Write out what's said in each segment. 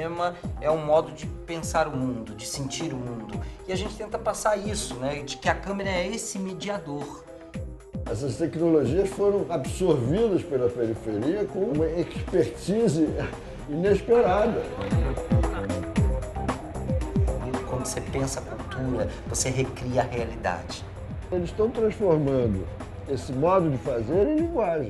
cinema é um modo de pensar o mundo, de sentir o mundo. E a gente tenta passar isso, né? De que a câmera é esse mediador. Essas tecnologias foram absorvidas pela periferia com uma expertise inesperada. Quando você pensa a cultura, você recria a realidade. Eles estão transformando esse modo de fazer em linguagem.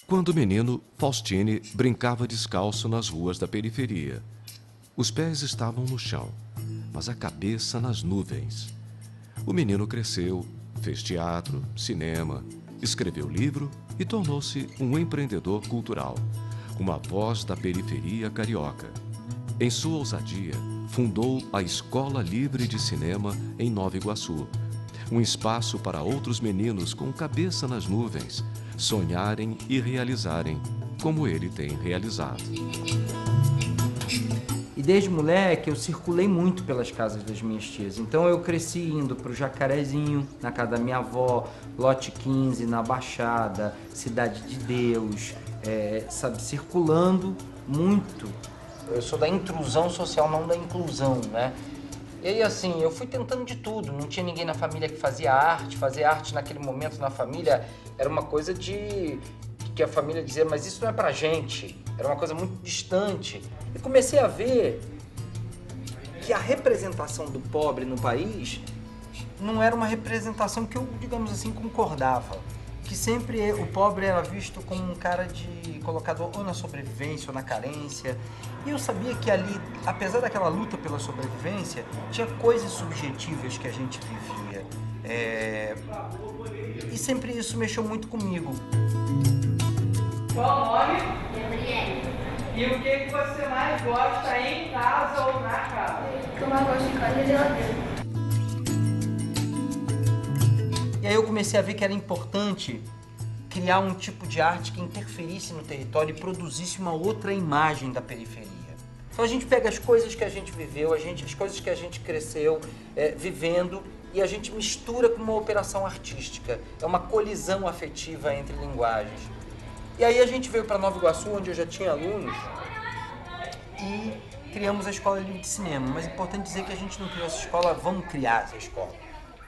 Quando menino, Faustine brincava descalço nas ruas da periferia. Os pés estavam no chão, mas a cabeça nas nuvens. O menino cresceu, fez teatro, cinema, escreveu livro e tornou-se um empreendedor cultural, uma voz da periferia carioca. Em sua ousadia, fundou a Escola Livre de Cinema em Nova Iguaçu, um espaço para outros meninos com cabeça nas nuvens sonharem e realizarem como ele tem realizado. E desde moleque eu circulei muito pelas casas das minhas tias. Então eu cresci indo pro Jacarezinho, na casa da minha avó, Lote 15, na Baixada, Cidade de Deus, sabe, circulando muito. Eu sou da intrusão social, não da inclusão, né? E aí, assim, eu fui tentando de tudo. Não tinha ninguém na família que fazia arte. Fazer arte naquele momento na família era uma coisa que a família dizia, mas isso não é pra gente. Era uma coisa muito distante. E comecei a ver que a representação do pobre no país não era uma representação que eu, digamos assim, concordava. Que sempre o pobre era visto como um cara colocado ou na sobrevivência ou na carência. E eu sabia que ali, apesar daquela luta pela sobrevivência, tinha coisas subjetivas que a gente vivia. E sempre isso mexeu muito comigo. Qual o nome? Gabriele. E o que você mais gosta em casa ou na casa? O que eu mais gosto em casa é geladeira. E aí eu comecei a ver que era importante criar um tipo de arte que interferisse no território e produzisse uma outra imagem da periferia. Então a gente pega as coisas que a gente viveu, as coisas que a gente cresceu vivendo e a gente mistura com uma operação artística. É uma colisão afetiva entre linguagens. E aí a gente veio para Nova Iguaçu, onde eu já tinha alunos, e criamos a Escola Livre de Cinema. Mas é importante dizer que a gente não criou essa escola, vamos criar essa escola,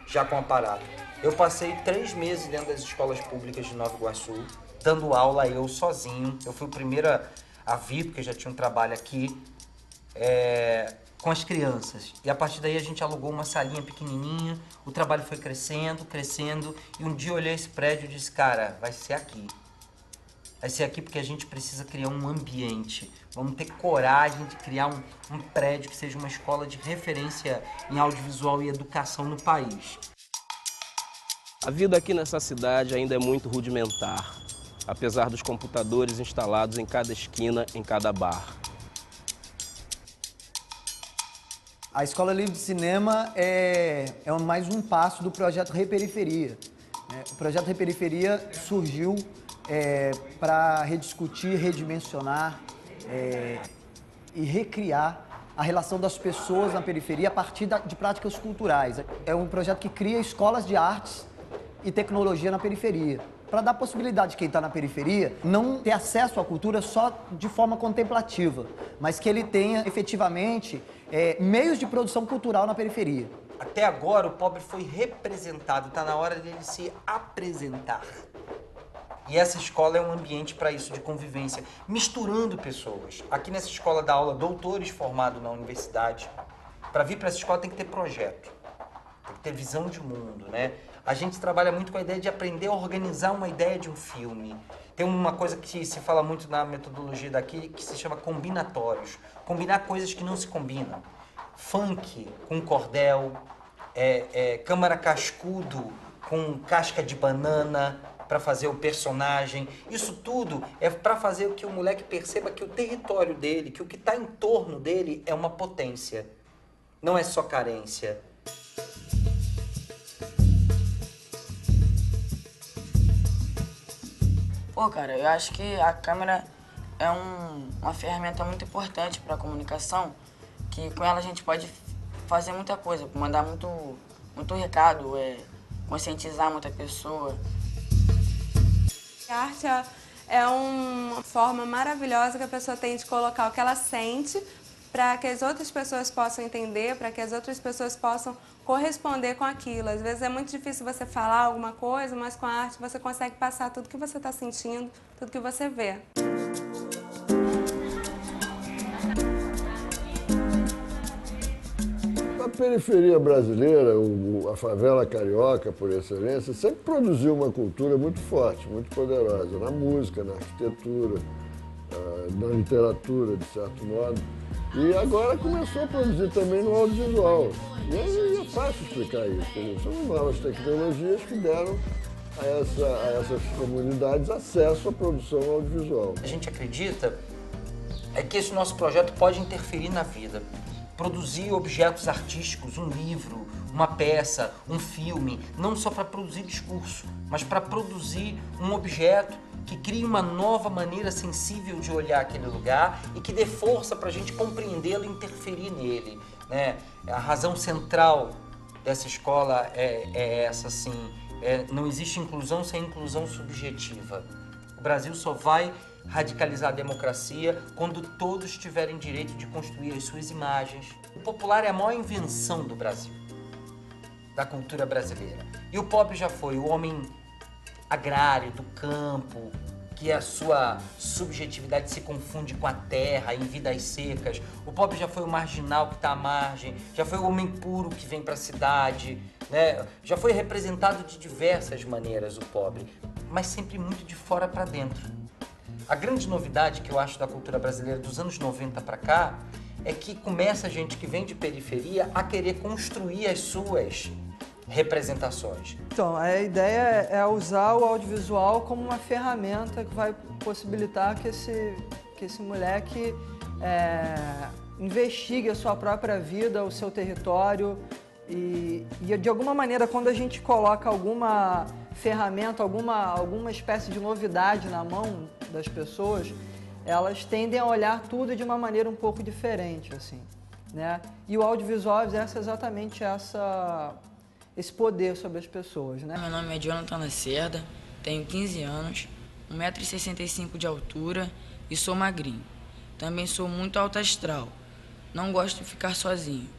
já com aparato. Eu passei 3 meses dentro das escolas públicas de Nova Iguaçu, dando aula eu sozinho. Eu fui o primeiro a vir, porque já tinha um trabalho aqui, com as crianças. E a partir daí a gente alugou uma salinha pequenininha, o trabalho foi crescendo, crescendo, e um dia eu olhei esse prédio e disse, cara, vai ser aqui. Vai ser aqui porque a gente precisa criar um ambiente. Vamos ter coragem de criar um prédio que seja uma escola de referência em audiovisual e educação no país. A vida aqui nessa cidade ainda é muito rudimentar, apesar dos computadores instalados em cada esquina, em cada bar. A Escola Livre de Cinema é mais um passo do projeto Reperiferia. O projeto Reperiferia surgiu para rediscutir, redimensionar e recriar a relação das pessoas na periferia a partir de práticas culturais. É um projeto que cria escolas de artes e tecnologia na periferia, para dar possibilidade de quem está na periferia não ter acesso à cultura só de forma contemplativa, mas que ele tenha efetivamente meios de produção cultural na periferia. Até agora o pobre foi representado, está na hora dele se apresentar. E essa escola é um ambiente para isso, de convivência, misturando pessoas. Aqui nessa escola dá aula doutores formados na universidade. Para vir para essa escola tem que ter projeto, tem que ter visão de mundo, né? A gente trabalha muito com a ideia de aprender a organizar uma ideia de um filme. Tem uma coisa que se fala muito na metodologia daqui, que se chama combinatórios. Combinar coisas que não se combinam. Funk com cordel, câmara cascudo com casca de banana para fazer o personagem. Isso tudo é para fazer com que o moleque perceba que o território dele, que o que está em torno dele é uma potência. Não é só carência. Pô, cara, eu acho que a câmera é uma ferramenta muito importante para a comunicação, que com ela a gente pode fazer muita coisa, mandar muito recado, conscientizar muita pessoa. A arte é uma forma maravilhosa que a pessoa tem de colocar o que ela sente para que as outras pessoas possam entender, para que as outras pessoas possam corresponder com aquilo. Às vezes é muito difícil você falar alguma coisa, mas com a arte você consegue passar tudo que você está sentindo, tudo que você vê. A periferia brasileira, a favela carioca, por excelência, sempre produziu uma cultura muito forte, muito poderosa, na música, na arquitetura, na literatura, de certo modo. E agora começou a produzir também no audiovisual. E aí é fácil explicar isso, porque são novas tecnologias que deram a essas comunidades acesso à produção audiovisual. A gente acredita que esse nosso projeto pode interferir na vida. Produzir objetos artísticos, um livro, uma peça, um filme, não só para produzir discurso, mas para produzir um objeto que crie uma nova maneira sensível de olhar aquele lugar e que dê força para a gente compreendê-lo e interferir nele, né? A razão central dessa escola é essa, assim, não existe inclusão sem inclusão subjetiva. O Brasil só vai radicalizar a democracia quando todos tiverem direito de construir as suas imagens. O popular é a maior invenção do Brasil, da cultura brasileira. E o pobre já foi o homem agrário, do campo, que a sua subjetividade se confunde com a terra em vidas secas. O pobre já foi o marginal que está à margem, já foi o homem puro que vem para a cidade, né? Já foi representado de diversas maneiras o pobre, mas sempre muito de fora para dentro. A grande novidade que eu acho da cultura brasileira dos anos 90 para cá é que começa a gente que vem de periferia a querer construir as suas representações. Então, a ideia é usar o audiovisual como uma ferramenta que vai possibilitar que esse moleque investigue a sua própria vida, o seu território e de alguma maneira, quando a gente coloca alguma ferramenta, alguma espécie de novidade na mão das pessoas, elas tendem a olhar tudo de uma maneira um pouco diferente, assim, né? E o audiovisual exerce exatamente esse poder sobre as pessoas, né? Meu nome é Jonathan Lacerda, tenho 15 anos, 1,65 m de altura e sou magrinho. Também sou muito alto astral, não gosto de ficar sozinho.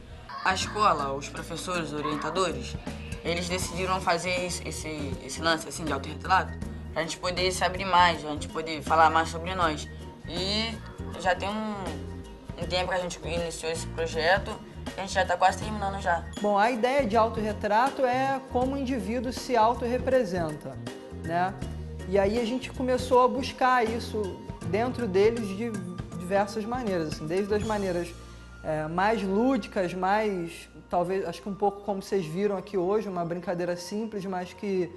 A escola, os professores, os orientadores, eles decidiram fazer esse lance assim, de autorretrato pra gente poder se abrir mais, pra gente poder falar mais sobre nós. E já tem um tempo que a gente iniciou esse projeto, a gente já está quase terminando já. Bom, a ideia de autorretrato é como o indivíduo se autorrepresenta, né? E aí a gente começou a buscar isso dentro deles de diversas maneiras, assim, desde as maneiras mais lúdicas, mais, talvez, acho que um pouco como vocês viram aqui hoje, uma brincadeira simples, mas que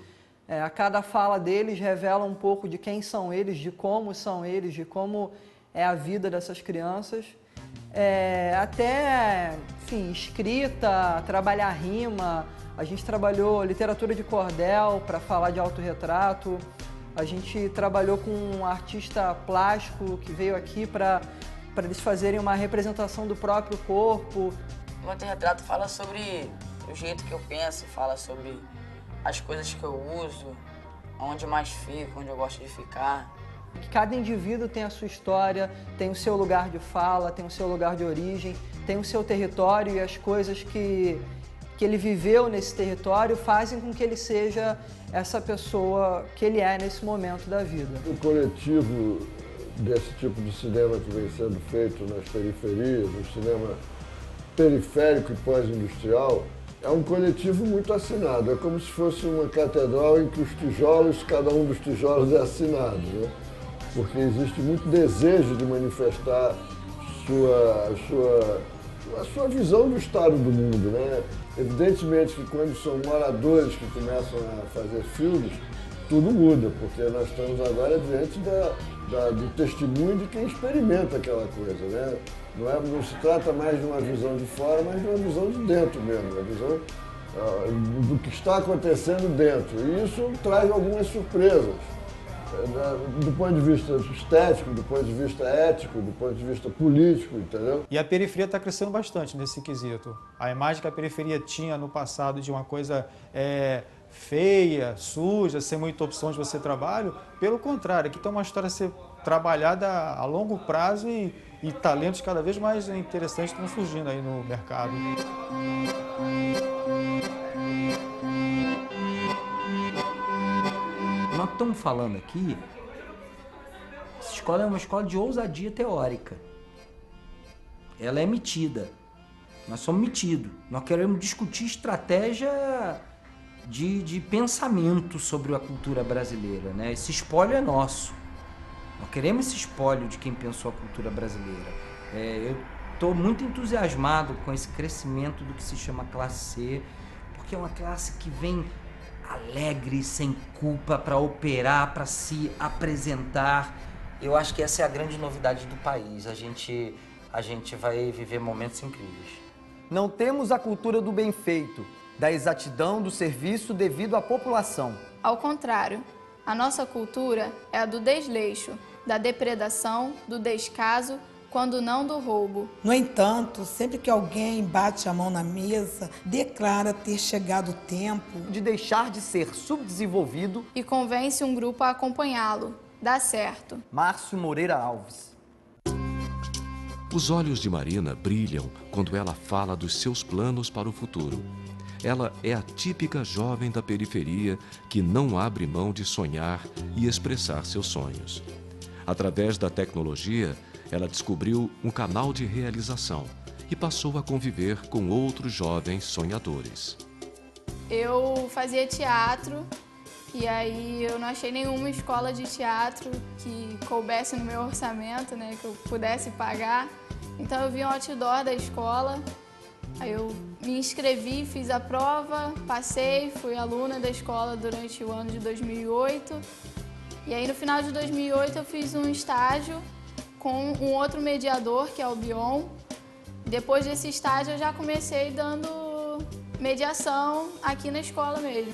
a cada fala deles revela um pouco de quem são eles, de como são eles, de como é a vida dessas crianças. Até, enfim, escrita, trabalhar rima, a gente trabalhou literatura de cordel para falar de autorretrato, a gente trabalhou com um artista plástico que veio aqui para eles fazerem uma representação do próprio corpo. O autorretrato fala sobre o jeito que eu penso, fala sobre as coisas que eu uso, onde eu mais fico, onde eu gosto de ficar. Cada indivíduo tem a sua história, tem o seu lugar de fala, tem o seu lugar de origem, tem o seu território e as coisas que ele viveu nesse território fazem com que ele seja essa pessoa que ele é nesse momento da vida. O coletivo desse tipo de cinema que vem sendo feito nas periferias, o cinema periférico e pós-industrial, é um coletivo muito assinado. É como se fosse uma catedral em que os tijolos, cada um dos tijolos é assinado, né? Porque existe muito desejo de manifestar a sua visão do estado do mundo, né? Evidentemente que quando são moradores que começam a fazer filmes, tudo muda, porque nós estamos agora diante do testemunho de quem experimenta aquela coisa, né? Não se trata mais de uma visão de fora, mas de uma visão de dentro mesmo, uma visão do que está acontecendo dentro. E isso traz algumas surpresas. do ponto de vista estético, do ponto de vista ético, do ponto de vista político, entendeu? E a periferia está crescendo bastante nesse quesito. A imagem que a periferia tinha no passado de uma coisa feia, suja, sem muita opção de você trabalho, pelo contrário, aqui tem uma história a ser trabalhada a longo prazo e talentos cada vez mais interessantes estão surgindo aí no mercado. Nós estamos falando aqui, essa escola é uma escola de ousadia teórica. Ela é metida. Nós somos metidos. Nós queremos discutir estratégia de pensamento sobre a cultura brasileira, né? Esse espólio é nosso. Nós queremos esse espólio de quem pensou a cultura brasileira. Eu estou muito entusiasmado com esse crescimento do que se chama classe C, porque é uma classe que vem alegre, sem culpa, para operar, para se apresentar. Eu acho que essa é a grande novidade do país. A gente vai viver momentos incríveis. Não temos a cultura do bem feito, da exatidão, do serviço devido à população. Ao contrário, a nossa cultura é a do desleixo, da depredação, do descaso, quando não do roubo. No entanto, sempre que alguém bate a mão na mesa, declara ter chegado o tempo de deixar de ser subdesenvolvido e convence um grupo a acompanhá-lo. Dá certo. Márcio Moreira Alves. Os olhos de Marina brilham quando ela fala dos seus planos para o futuro. Ela é a típica jovem da periferia que não abre mão de sonhar e expressar seus sonhos. Através da tecnologia, ela descobriu um canal de realização e passou a conviver com outros jovens sonhadores. Eu fazia teatro e aí eu não achei nenhuma escola de teatro que coubesse no meu orçamento, né, que eu pudesse pagar. Então eu vi um outdoor da escola, aí eu me inscrevi, fiz a prova, passei, fui aluna da escola durante o ano de 2008. E aí no final de 2008 eu fiz um estágio com um outro mediador, que é o Bion. Depois desse estágio eu já comecei dando mediação aqui na escola mesmo.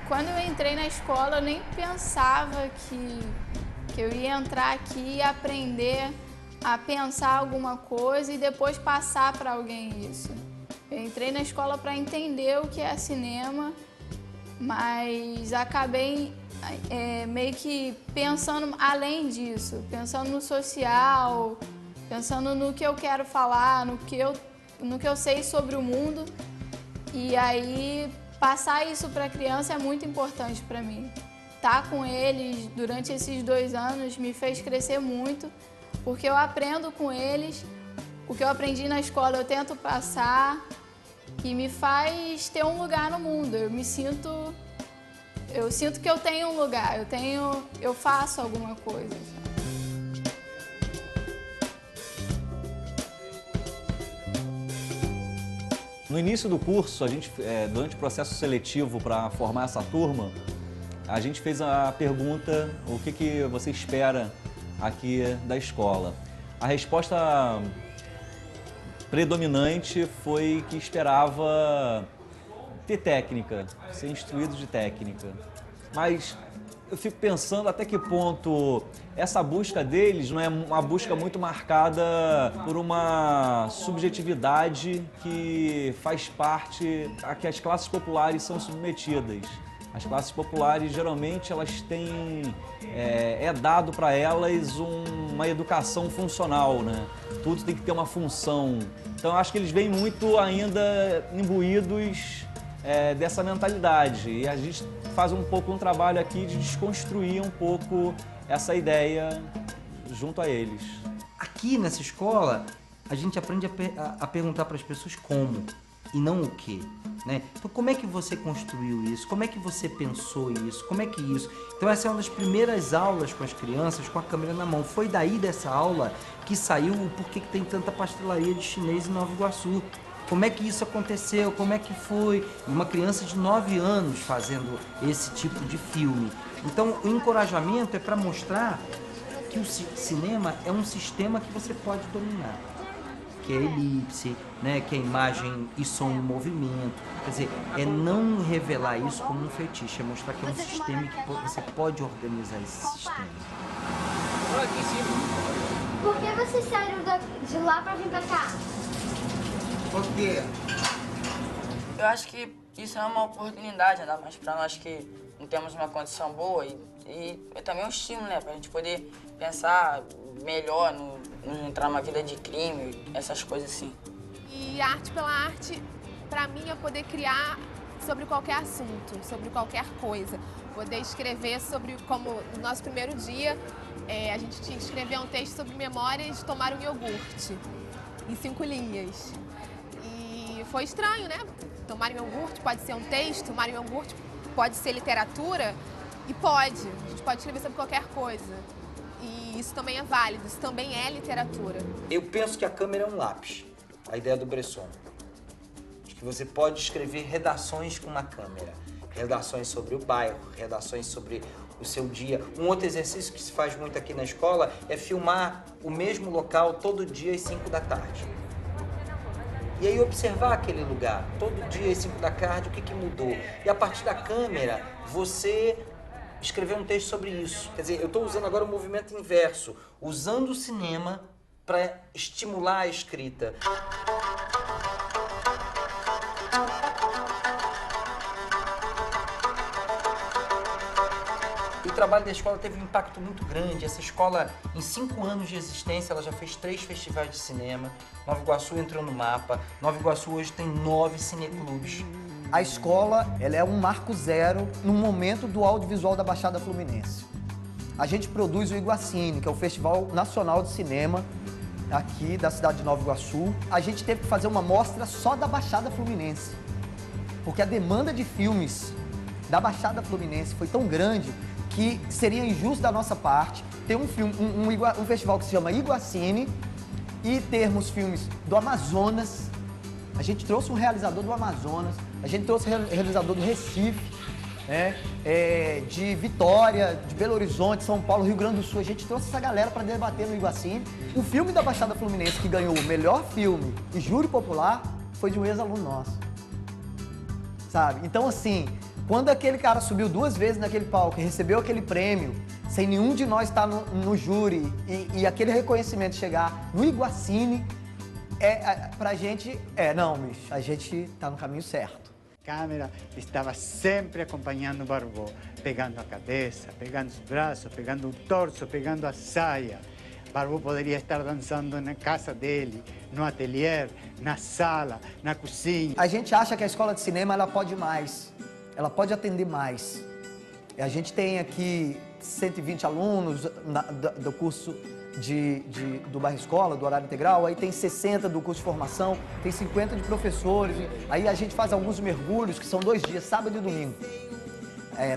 Quando eu entrei na escola eu nem pensava que eu ia entrar aqui e aprender a pensar alguma coisa e depois passar para alguém isso. Eu entrei na escola para entender o que é cinema, mas acabei meio que pensando além disso, pensando no social, pensando no que eu quero falar, no que eu sei sobre o mundo. E aí passar isso para a criança é muito importante para mim. Estar com eles durante esses 2 anos me fez crescer muito, porque eu aprendo com eles, o que eu aprendi na escola eu tento passar e me faz ter um lugar no mundo. Eu sinto que eu tenho um lugar, eu faço alguma coisa. No início do curso, durante o processo seletivo para formar essa turma, a gente fez a pergunta: o que você espera aqui da escola? A resposta predominante foi que esperava ter técnica, ser instruído de técnica. Mas eu fico pensando até que ponto essa busca deles não é uma busca muito marcada por uma subjetividade que faz parte a que as classes populares são submetidas. As classes populares, geralmente, elas têm, é dado para elas uma educação funcional, né? Tudo tem que ter uma função. Então, eu acho que eles vêm muito ainda imbuídos dessa mentalidade. E a gente faz um trabalho aqui de desconstruir um pouco essa ideia junto a eles. Aqui nessa escola, a gente aprende a perguntar para as pessoas como e não o que, né? Então, como é que você construiu isso? Como é que você pensou isso? Como é que isso? Então, essa é uma das primeiras aulas com as crianças com a câmera na mão. Foi daí dessa aula que saiu o porquê que tem tanta pastelaria de chinês em Nova Iguaçu. Como é que isso aconteceu? Como é que foi? Uma criança de 9 anos fazendo esse tipo de filme. Então, o encorajamento é para mostrar que o cinema é um sistema que você pode dominar. que é elipse, né, que é imagem e som em movimento. Quer dizer, é não revelar isso como um fetiche, é mostrar que é um sistema que você pode organizar esse sistema. Por que vocês saíram de lá pra vir pra cá? Por quê? Eu acho que isso é uma oportunidade, ainda mais pra nós que não temos uma condição boa e é também um estímulo, né, pra gente poder pensar melhor, não entrar numa vida de crime, essas coisas assim. E arte pela arte, pra mim, é poder criar sobre qualquer assunto, sobre qualquer coisa. Poder escrever sobre, como no nosso primeiro dia, a gente tinha que escrever um texto sobre memórias de tomar um iogurte, em 5 linhas. E foi estranho, né? Tomar um iogurte pode ser um texto, tomar um iogurte pode ser literatura, e pode. A gente pode escrever sobre qualquer coisa. E isso também é válido, isso também é literatura. Eu penso que a câmera é um lápis, a ideia do Bresson. De que você pode escrever redações com uma câmera. Redações sobre o bairro, redações sobre o seu dia. Um outro exercício que se faz muito aqui na escola é filmar o mesmo local todo dia às 5 da tarde. E aí observar aquele lugar, todo dia às 5 da tarde, o que mudou. E a partir da câmera, você escrever um texto sobre isso. Quer dizer, eu estou usando agora o movimento inverso, usando o cinema para estimular a escrita. O trabalho da escola teve um impacto muito grande. Essa escola, em 5 anos de existência, ela já fez 3 festivais de cinema. Nova Iguaçu entrou no mapa. Nova Iguaçu hoje tem 9 cineclubes. A escola, ela é um marco zero no momento do audiovisual da Baixada Fluminense. A gente produz o Iguacine, que é o Festival Nacional de Cinema aqui da cidade de Nova Iguaçu. A gente teve que fazer uma mostra só da Baixada Fluminense, porque a demanda de filmes da Baixada Fluminense foi tão grande que seria injusto da nossa parte ter um festival que se chama Iguacine e termos filmes do Amazonas. A gente trouxe um realizador do Amazonas, a gente trouxe um realizador do Recife, né, de Vitória, de Belo Horizonte, São Paulo, Rio Grande do Sul. A gente trouxe essa galera para debater no Iguacine. O filme da Baixada Fluminense que ganhou o melhor filme e júri popular foi de um ex-aluno nosso, sabe? Então, assim, quando aquele cara subiu 2 vezes naquele palco e recebeu aquele prêmio, sem nenhum de nós estar no júri e aquele reconhecimento chegar no Iguacine, pra gente, não, bicho, a gente tá no caminho certo. A câmera estava sempre acompanhando o Barbô, pegando a cabeça, pegando os braços, pegando o torso, pegando a saia. Barbô poderia estar dançando na casa dele, no ateliê, na sala, na cozinha. A gente acha que a escola de cinema ela pode mais, ela pode atender mais. A gente tem aqui 120 alunos do curso do Bairro Escola, do horário integral, aí tem 60 do curso de formação, tem 50 de professores, aí a gente faz alguns mergulhos, que são 2 dias, sábado e domingo.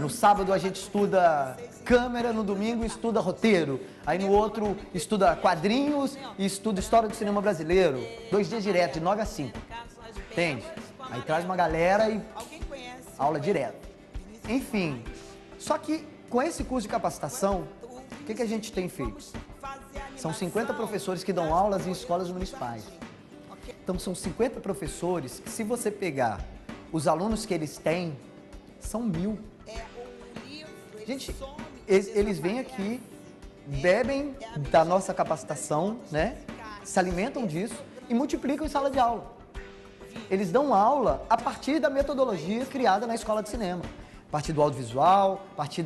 No sábado a gente estuda câmera, no domingo estuda roteiro, aí no outro estuda quadrinhos e estuda história do cinema brasileiro. 2 dias direto, de 9 a 5, entende? Aí traz uma galera e aula direta. Enfim, só que com esse curso de capacitação, o que a gente tem feito? São 50 professores que dão aulas em escolas municipais. Então, são 50 professores que, se você pegar os alunos que eles têm, são 1000. Gente, eles vêm aqui, bebem da nossa capacitação, né? Se alimentam disso e multiplicam em sala de aula. Eles dão aula a partir da metodologia criada na escola de cinema. A partir do audiovisual, a partir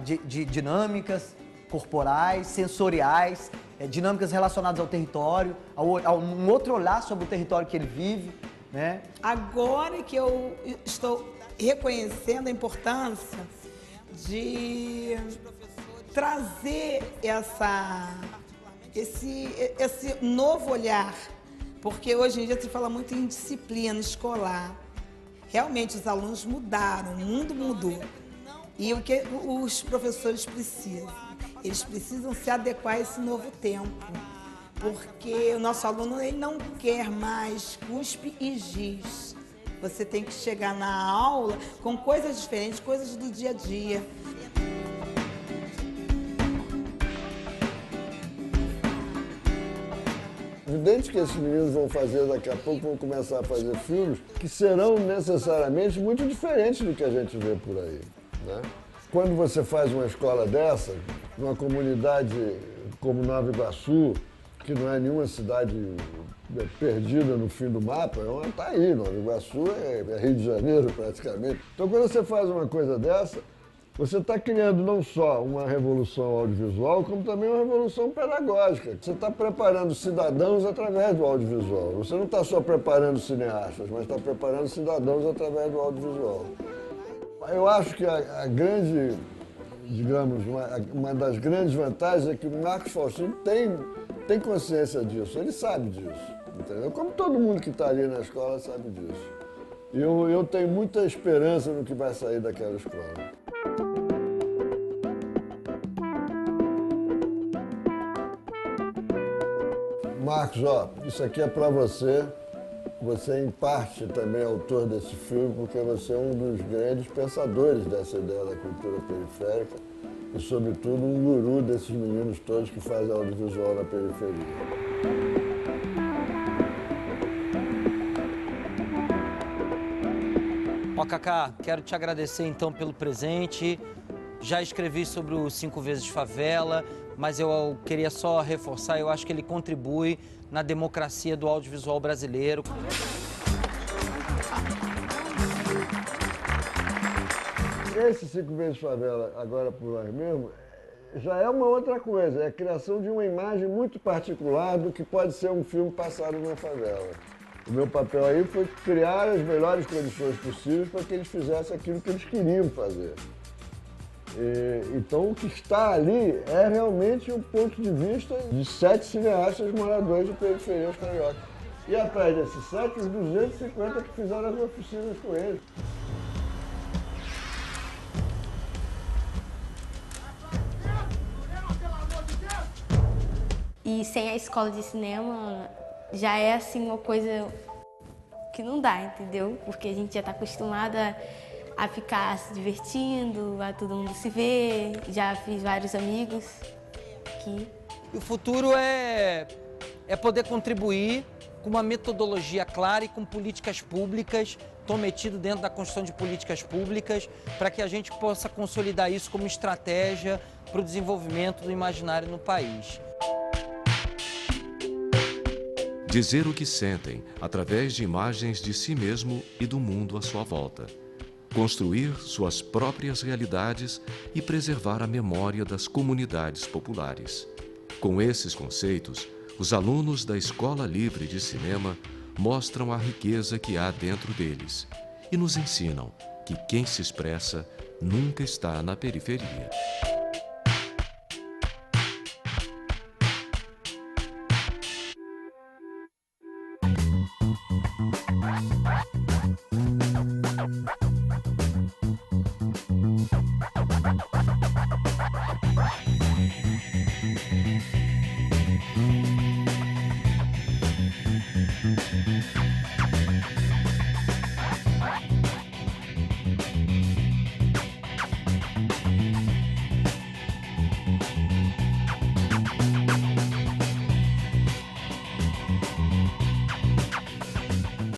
de dinâmicas corporais, sensoriais, dinâmicas relacionadas ao território, a um outro olhar sobre o território que ele vive, né? Agora que eu estou reconhecendo a importância de trazer esse novo olhar, porque hoje em dia se fala muito em disciplina escolar. Realmente os alunos mudaram, o mundo mudou. E o que os professores precisam? Eles precisam se adequar a esse novo tempo, porque o nosso aluno ele não quer mais cuspe e giz. Você tem que chegar na aula com coisas diferentes, coisas do dia a dia. evidente que esses meninos vão fazer daqui a pouco, vão começar a fazer filmes que serão necessariamente muito diferentes do que a gente vê por aí, né? Quando você faz uma escola dessa, numa comunidade como Nova Iguaçu, que não é nenhuma cidade perdida no fim do mapa, está aí, Nova Iguaçu é Rio de Janeiro praticamente. Então quando você faz uma coisa dessa, você está criando não só uma revolução audiovisual, como também uma revolução pedagógica. Você está preparando cidadãos através do audiovisual. Você não está só preparando cineastas, mas está preparando cidadãos através do audiovisual. Eu acho que a grande, digamos, uma das grandes vantagens é que o Marcos Faustini tem consciência disso, ele sabe disso, entendeu? Como todo mundo que está ali na escola sabe disso. E eu tenho muita esperança no que vai sair daquela escola. Marcos, ó, isso aqui é para você. Você, em parte, também é autor desse filme, porque você é um dos grandes pensadores dessa ideia da cultura periférica e, sobretudo, um guru desses meninos todos que fazem audiovisual na periferia. Ó, Cacá, quero te agradecer, então, pelo presente. Já escrevi sobre o 5 vezes Favela, mas eu queria só reforçar, eu acho que ele contribui na democracia do audiovisual brasileiro. Esse 5 vezes Favela, agora por nós mesmos, já é uma outra coisa, é a criação de uma imagem muito particular do que pode ser um filme passado na favela. O meu papel aí foi criar as melhores condições possíveis para que eles fizessem aquilo que eles queriam fazer. Então, o que está ali é realmente o ponto de vista de 7 cineastas moradores de periferias cariocas. E atrás desses 7, os 250 que fizeram as oficinas com eles. E sem a escola de cinema, já é assim uma coisa que não dá, entendeu? Porque a gente já está acostumada a ficar se divertindo, a todo mundo se ver, já fiz vários amigos aqui. E o futuro é poder contribuir com uma metodologia clara e com políticas públicas. Estou metido dentro da construção de políticas públicas para que a gente possa consolidar isso como estratégia para o desenvolvimento do imaginário no país. Dizer o que sentem através de imagens de si mesmo e do mundo à sua volta. Construir suas próprias realidades e preservar a memória das comunidades populares. Com esses conceitos, os alunos da Escola Livre de Cinema mostram a riqueza que há dentro deles e nos ensinam que quem se expressa nunca está na periferia.